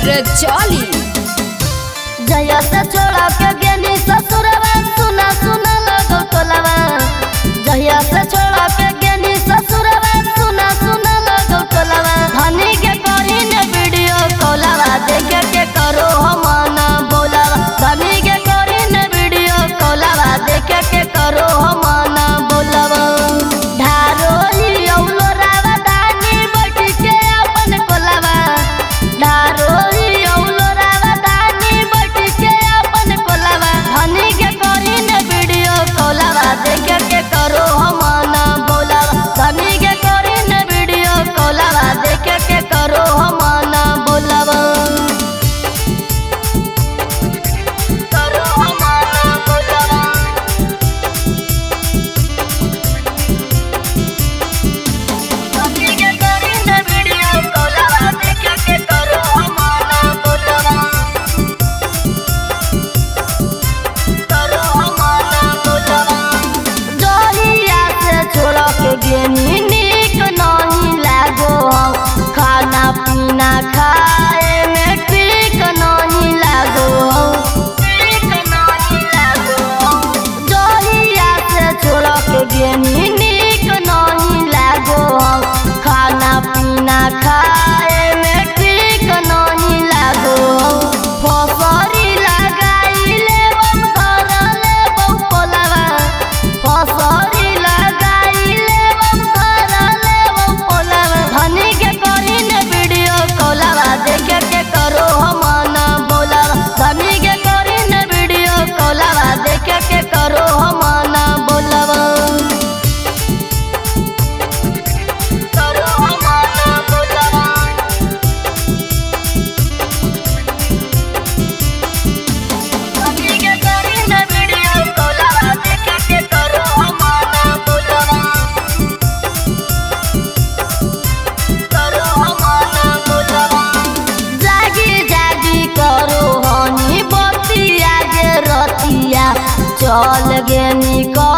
रजौली। जया से छोड़ा के गेनी ससुरवा सुना सुना लगो टोलवा। जया से छोड़ा के गेनी ससुरवा सुना सुना लगो टोलवा। धनी के करी ने वीडियो कॉलवा देखे के करो हमना बोलवा। धनी के करी ने वीडियो कॉलवा देखे के करो हमना बोलवा। ढारोली औलो रावा दानी बैठ के अपन कोलवा। ढारोली औलो रावा दानी बैठ के अपन कोलवा। धनी के करी ने वीडियो कॉलवा देखे के करो हमना बोलवा। धनी के करी ने वीडियो कॉलवा देखे के करो हमना बोलवा। करो हमना बोलवा। धनी के करी ने वीडियो कॉलवा देखे के करो हमना बोलवा। करो हमना बोलवा। जहिया से छोड़ा के गेनी नीक नहीं लागो। खाना पीना खाए में ठीक नहीं लागो। ठीक नहीं लागो। जहिया से छोड़ा के गेनी नीक नहीं लागो। खाना पीना खाए में ठीक नहीं लागो। फसरी लगाई लेबम धर लेबम पोलवा। फसरी लगाई लेबम धर लेबम पोलवा। धनी के करी ने वीडियो कॉलवा देखे के करो हमना बोलवा। धनी के करी ने वीडियो कॉलवा देखे के करो हमना बोलवा। करो हमना बोलवा। धनी के करी ने वीडियो कॉलवा देखे के करो हमना बोलवा। करो हमना बोलवा। जागी जागी करो हनी बतिया गे रतिया। चल गे निकल